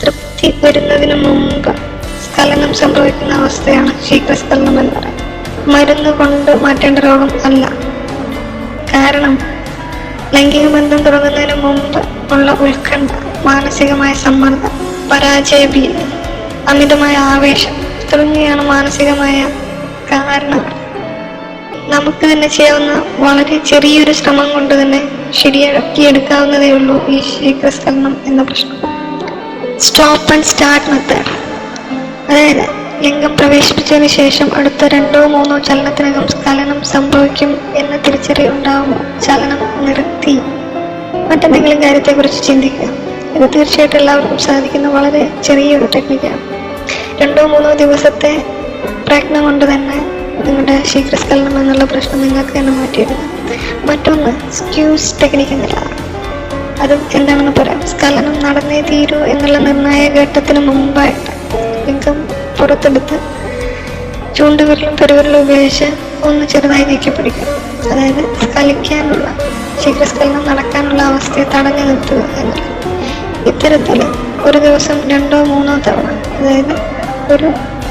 തൃപ്തി വരുന്നതിന് മുമ്പ് സ്ഖലനം സംഭവിക്കുന്ന അവസ്ഥയാണ് ശീഘ്രസ്ഖലനം എന്ന് പറയുന്നത്. മരുന്ന് കൊണ്ട് മാറ്റേണ്ട രോഗം അല്ല. കാരണം ലൈംഗിക ബന്ധം തുടങ്ങുന്നതിന് മുമ്പ് ഉള്ള ഉത്കണ്ഠ, മാനസികമായ സമ്മർദ്ദം, പരാജയഭീതി, അമിതമായ ആവേശം തുടങ്ങിയാണ് മാനസികമായ കാരണങ്ങൾ. നമുക്ക് തന്നെ ചെയ്യാവുന്ന വളരെ ചെറിയൊരു ശ്രമം കൊണ്ട് തന്നെ ശരിയാക്കിയെടുക്കാവുന്നതേ ഉള്ളൂ ഈ ശീഘ്രസ്ഖലനം എന്ന പ്രശ്നം. സ്റ്റോപ്പ് ആൻഡ് സ്റ്റാർട്ട് മെത്തേഡ്, അതായത് ലിംഗം പ്രവേശിപ്പിച്ചതിന് ശേഷം അടുത്ത 2-3 ചലനത്തിനകം സ്ഖലനം സംഭവിക്കും എന്ന തിരിച്ചറിവുണ്ടാകുമ്പോൾ ചലനം നിർത്തി മറ്റെന്തെങ്കിലും കാര്യത്തെക്കുറിച്ച് ചിന്തിക്കുക. ഇത് തീർച്ചയായിട്ടും എല്ലാവർക്കും സാധിക്കുന്ന വളരെ ചെറിയൊരു ടെക്നിക്കാണ്. 2-3 ദിവസത്തെ പ്രയത്നം കൊണ്ട് തന്നെ നിങ്ങളുടെ ശീഘ്രസ്ഖലനം എന്നുള്ള പ്രശ്നം നിങ്ങൾക്ക് തന്നെ മാറ്റിയെടുക്കാം. മറ്റൊന്ന് സ്ക്യൂസ് ടെക്നിക്ക് എന്നുള്ളതാണ്. അതും എന്താണെന്ന് പറയാം. സ്ഖലനം നടന്നേ തീരൂ എന്നുള്ള നിർണായക ഘട്ടത്തിന് മുമ്പായിട്ട് ലിംഗം പുറത്തെടുത്ത് ചൂണ്ടുവിരലും പെരുവിരലും ഉപയോഗിച്ച് ഒന്ന് ചെറുതായി നീക്കിപ്പിടിക്കുക. അതായത് സ്ഖലിക്കാനുള്ള, ശീഘ്രസ്ഖലനം നടക്കാനുള്ള അവസ്ഥയെ തടഞ്ഞു നിർത്തുക എന്നുള്ളത്. ഇത്തരത്തിൽ ഒരു ദിവസം 2-3 തവണ, അതായത് ഒരു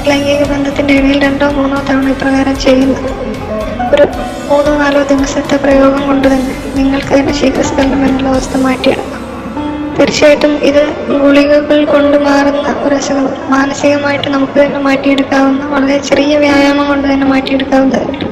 ലൈംഗിക ബന്ധത്തിന്റെ ഇടയിൽ 2-3 തവണ ഇപ്രകാരം ചെയ്യുന്നത് ഒരു 3-4 ദിവസത്തെ പ്രയോഗം കൊണ്ട് തന്നെ നിങ്ങൾക്ക് തന്നെ ശീഘ്രസ്ഖലനം എന്നുള്ള അവസ്ഥ മാറ്റിയെടുക്കാം. തീർച്ചയായിട്ടും ഇത് ഗുളികകൾ കൊണ്ട് മാറുന്ന ഒരു അസുഖം. മാനസികമായിട്ട് നമുക്ക് തന്നെ മാറ്റിയെടുക്കാവുന്ന, വളരെ ചെറിയ വ്യായാമം കൊണ്ട് തന്നെ മാറ്റിയെടുക്കാവുന്നതല്ല.